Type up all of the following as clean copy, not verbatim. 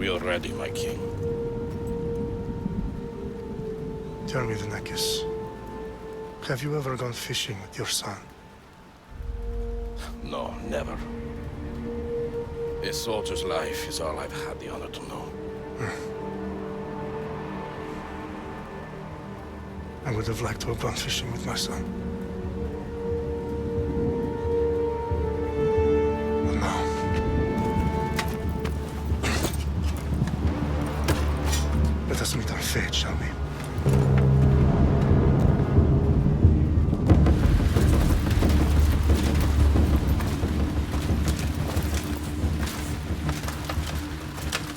We are ready, my king. Tell me, Vinakis, have you ever gone fishing with your son? No, never. A soldier's life is all I've had the honor to know. I would have liked to have gone fishing with my son. But no. Let us meet our fate, shall we?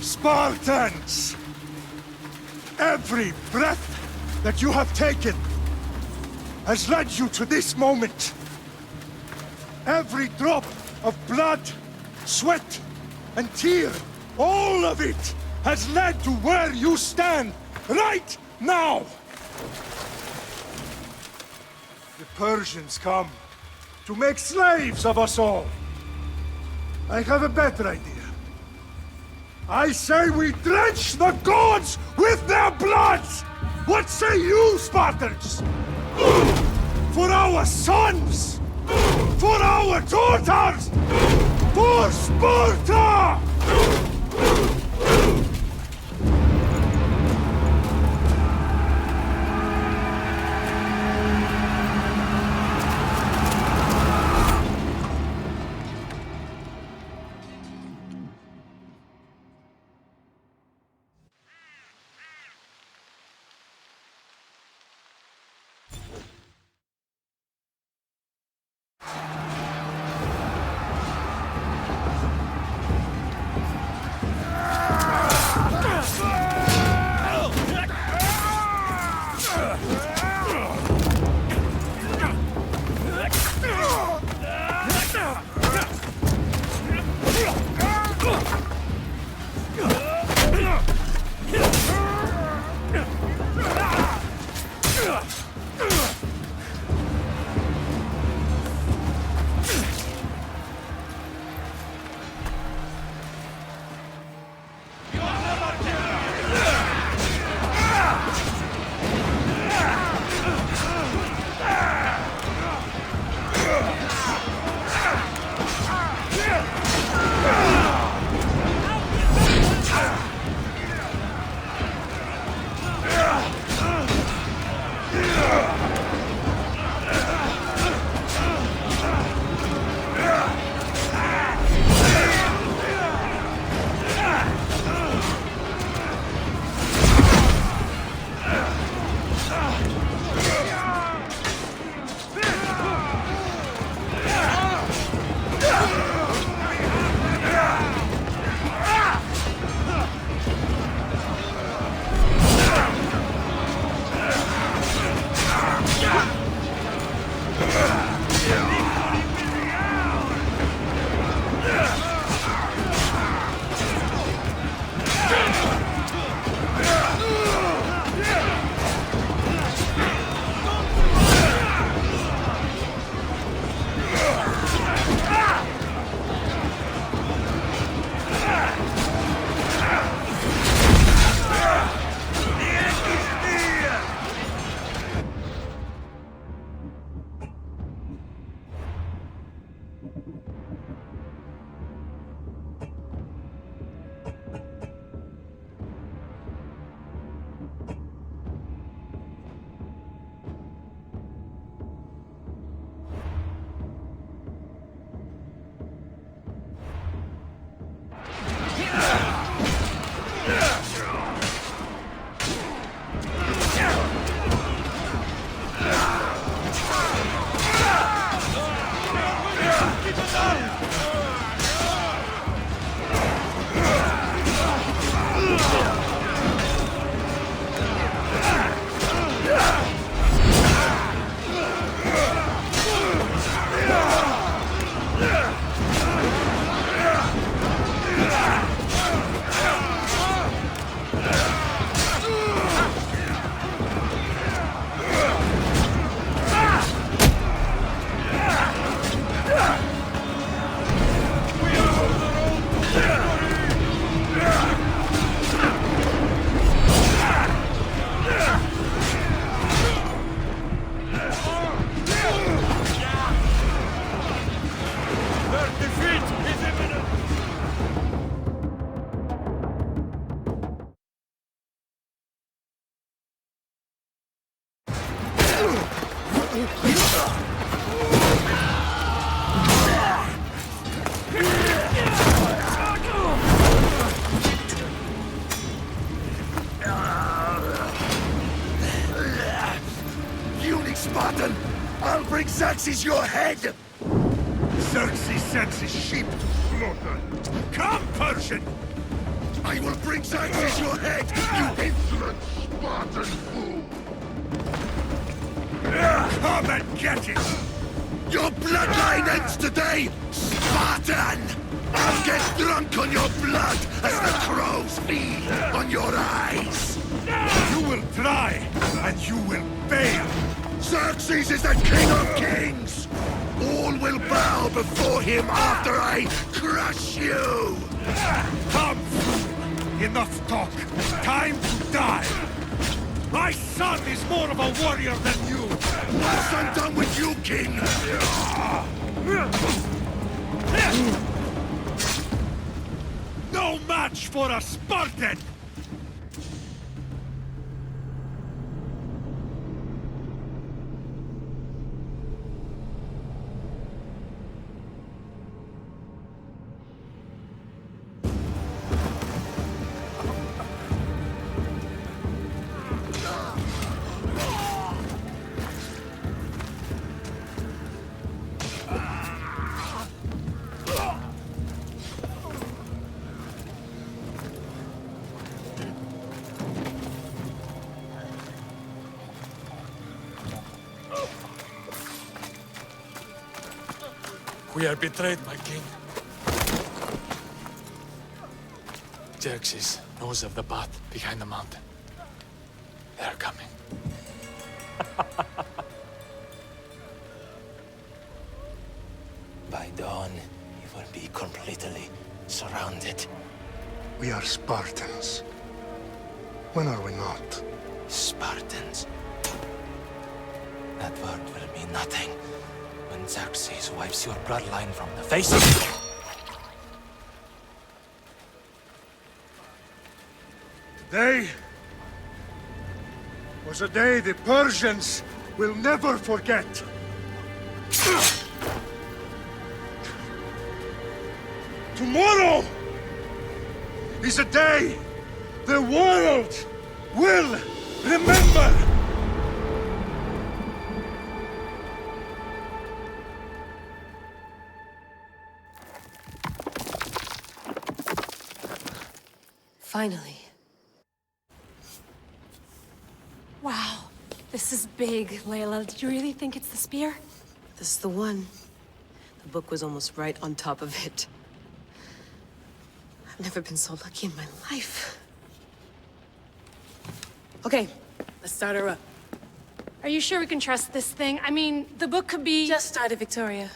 Spartans! Every breath that you have taken has led you to this moment. Every drop of blood, sweat, and tear, all of it has led to where you stand right now. The Persians come to make slaves of us all. I have a better idea. I say we drench the gods with their blood! What say you, Spartans? For our sons! For our daughters! For Sparta! Xerxes your head! Xerxes sends his sheep to slaughter. Come, Persian! I will bring Xerxes your head, you insolent Spartan fool! Come and get it! Your bloodline ends today, Spartan! I'll get drunk on your blood as the crows feed on your eyes! You will try, and you will fail! Xerxes is the king of kings! All will bow before him after I crush you! Come, fool! Enough talk! Time to die! My son is more of a warrior than you! Once I'm done with you, king! No match for a Spartan! We are betrayed, my king. Xerxes knows of the path behind the mountain. They're coming. By dawn, you will be completely surrounded. We are Spartans. When are we not? Spartans. That word will mean nothing when Xerxes wipes your bloodline from the face of the... Today was a day the Persians will never forget. Tomorrow is a day the world will remember. Finally. Wow, this is big, Layla. Did you really think it's the spear? This is the one. The book was almost right on top of it. I've never been so lucky in my life. Okay, let's start her up. Are you sure we can trust this thing? I mean, the book could be... Just started, Victoria.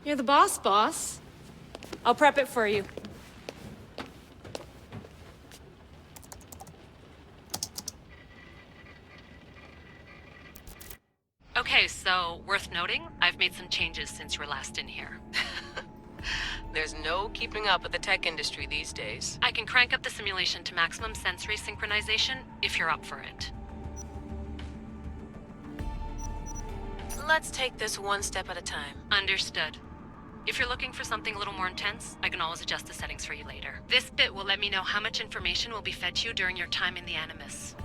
You're the boss. I'll prep it for you. Okay, so worth noting, I've made some changes since you were last in here. There's no keeping up with the tech industry these days. I can crank up the simulation to maximum sensory synchronization if you're up for it. Let's take this one step at a time. Understood. If you're looking for something a little more intense, I can always adjust the settings for you later. This bit will let me know how much information will be fed to you during your time in the Animus.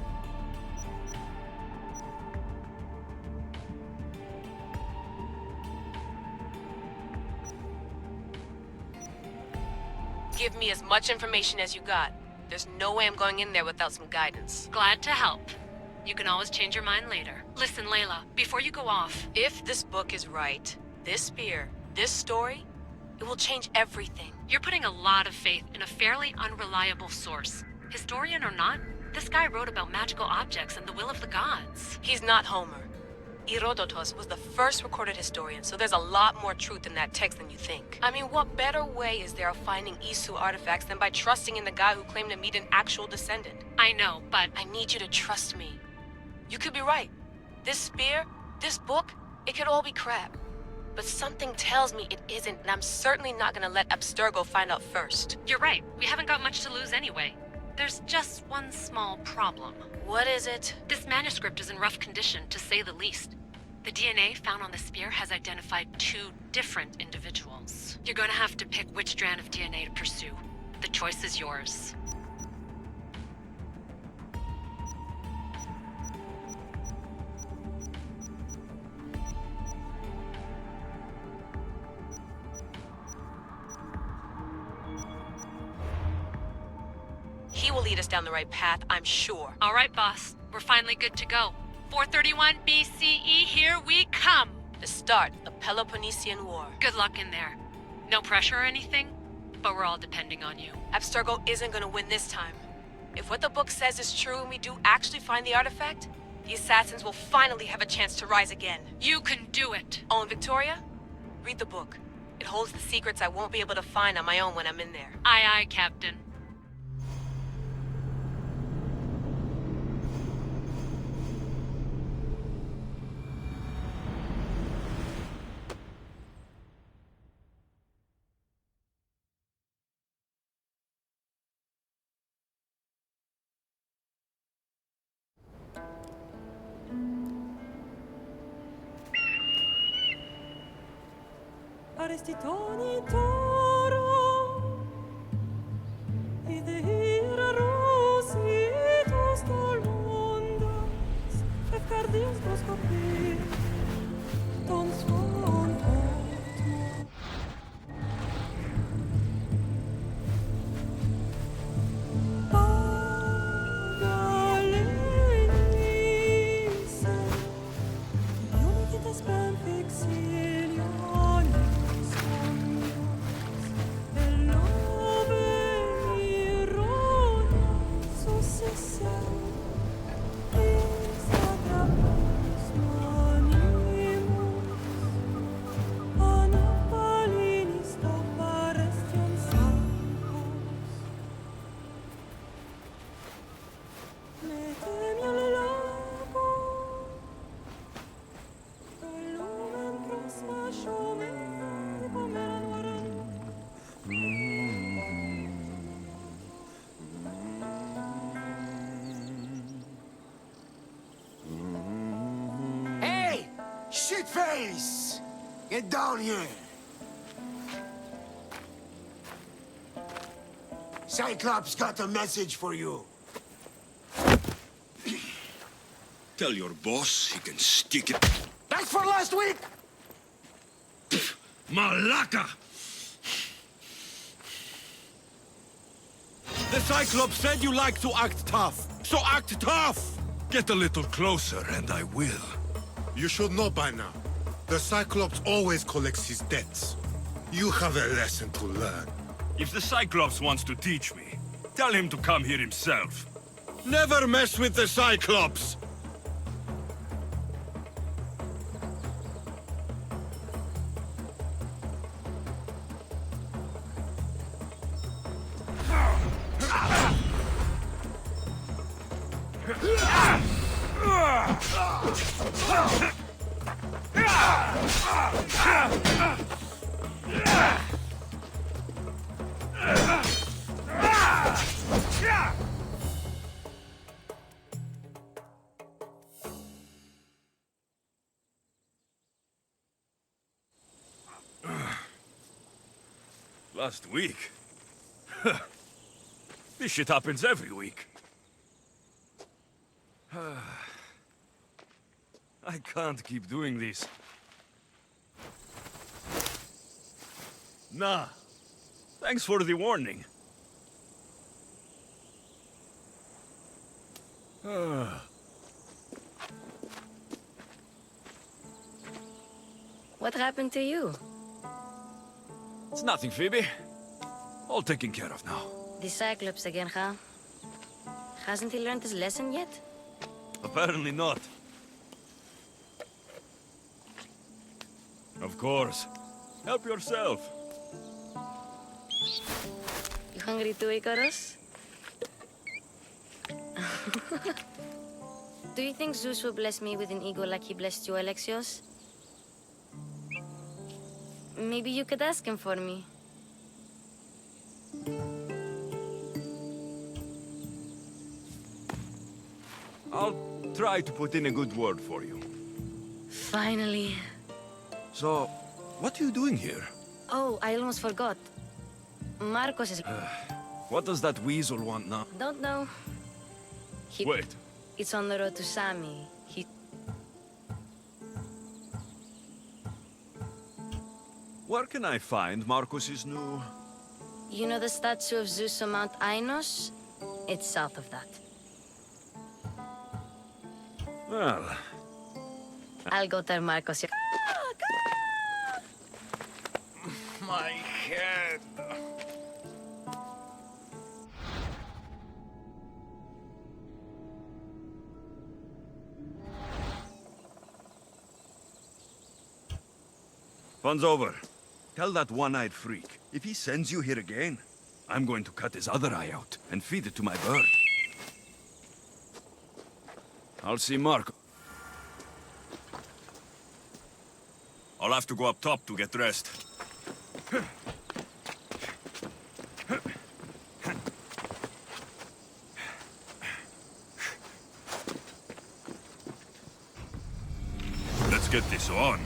Give me as much information as you got. There's no way I'm going in there without some guidance. Glad to help. You can always change your mind later. Listen, Layla, before you go off... If this book is right, this spear, this story, it will change everything. You're putting a lot of faith in a fairly unreliable source. Historian or not, this guy wrote about magical objects and the will of the gods. He's not Homer. Herodotus was the first recorded historian, so there's a lot more truth in that text than you think. I mean, what better way is there of finding Isu artifacts than by trusting in the guy who claimed to meet an actual descendant? I know, but... I need you to trust me. You could be right. This spear, this book, it could all be crap. But something tells me it isn't, and I'm certainly not gonna let Abstergo find out first. You're right. We haven't got much to lose anyway. There's just one small problem. What is it? This manuscript is in rough condition, to say the least. The DNA found on the spear has identified 2 different individuals. You're gonna have to pick which strand of DNA to pursue. The choice is yours. will lead us down the right path, I'm sure. All right, boss. We're finally good to go. 431 BCE, here we come. The start of the Peloponnesian War. Good luck in there. No pressure or anything, but we're all depending on you. Abstergo isn't gonna win this time. If what the book says is true and we do actually find the artifact, the assassins will finally have a chance to rise again. You can do it. Oh, and Victoria? Read the book. It holds the secrets I won't be able to find on my own when I'm in there. Aye, aye, Captain. Arrestitoni toro Idehira rositos tolmondas Efcardios proscopir Ton son otmo Pagalenisa Ionikitas Pamphixiliani Hey! Shitface! Get down here! Cyclops got a message for you. Tell your boss he can stick it. That's for last week! Malaka! The Cyclops said you like to act tough, so act tough! Get a little closer and I will. You should know by now. The Cyclops always collects his debts. You have a lesson to learn. If the Cyclops wants to teach me, tell him to come here himself. Never mess with the Cyclops! Last week? This shit happens every week. I can't keep doing this. Nah. Thanks for the warning. What happened to you? It's nothing, Phoebe. All taken care of now. The Cyclops again, huh? Hasn't he learned his lesson yet? Apparently not. Of course. Help yourself. You hungry too, Icarus? Do you think Zeus will bless me with an ego like he blessed you, Alexios? Maybe you could ask him for me. I'll try to put in a good word for you. Finally. So, what are you doing here? Oh, I almost forgot. Marcos is... What does that weasel want now? Don't know. Wait. It's on the road to Sami. Where can I find Marcus's new... You know the statue of Zeus on Mount Ainos? It's south of that. Well, I'll go tell Marcos. my head. Fun's over. Tell that one-eyed freak, if he sends you here again, I'm going to cut his other eye out and feed it to my bird. I'll see Marco. I'll have to go up top to get dressed. Let's get this on.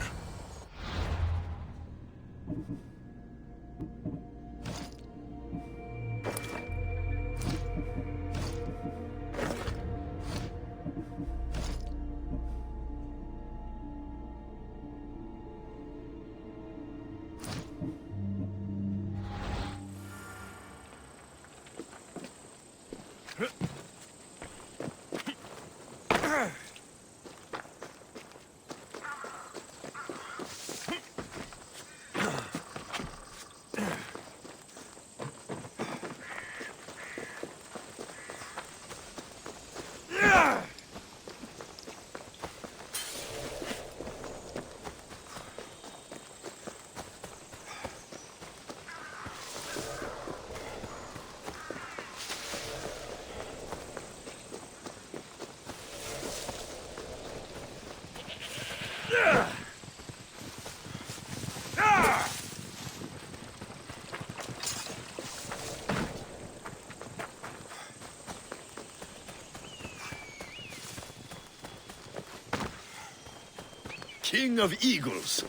King of Eagles.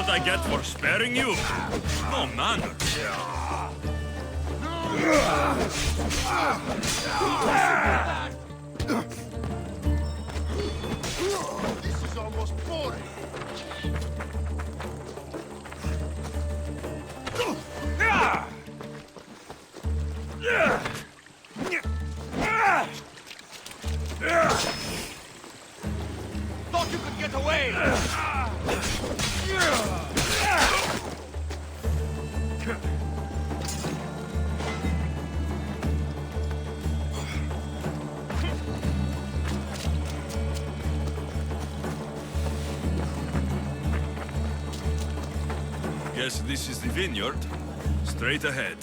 what I get for sparing you? No manners. This is almost boring. Thought you could get away! Guess this is the vineyard. Straight ahead.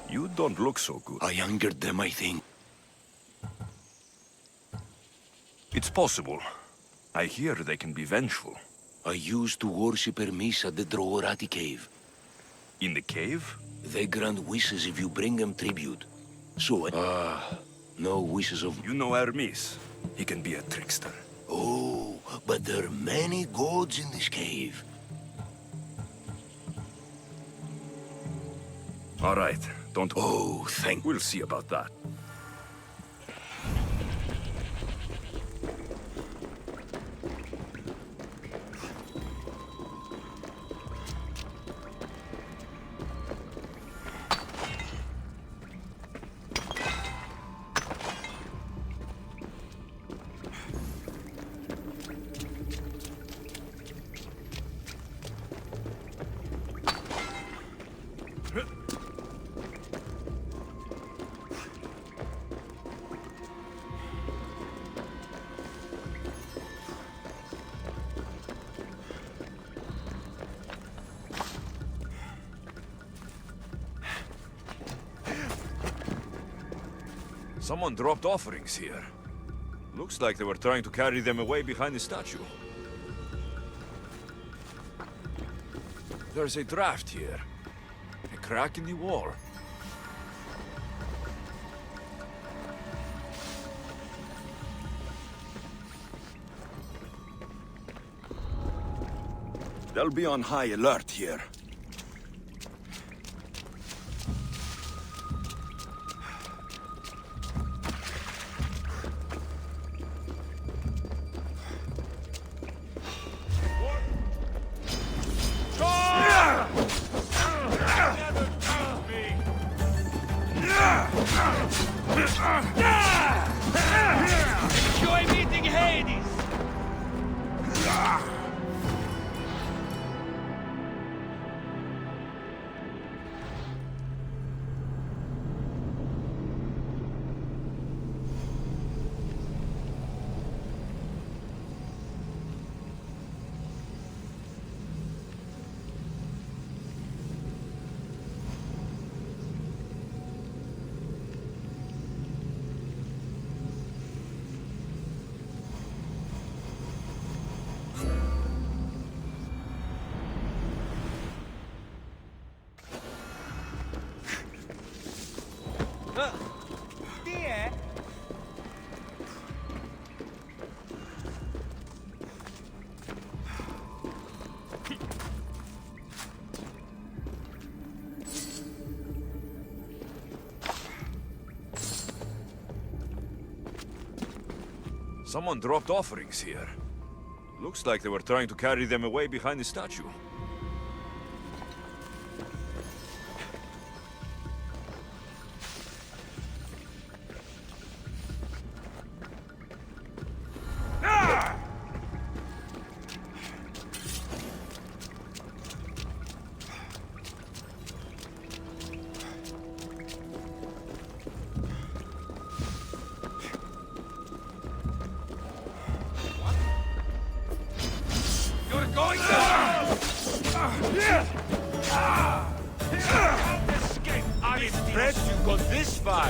You don't look so good. I angered them, I think. It's possible. I hear they can be vengeful. I used to worship Hermes at the Droorati cave. In the cave? They grant wishes if you bring them tribute. So, no wishes of... You know Hermes. He can be a trickster. Oh, but there are many gods in this cave. All right, don't... Oh, thank... We'll see about that. Someone dropped offerings here. Looks like they were trying to carry them away behind the statue. There's a draft here. A crack in the wall. They'll be on high alert here. Enjoy meeting Hades! Dear. Someone dropped offerings here. Looks like they were trying to carry them away behind the statue. impressed you got this far.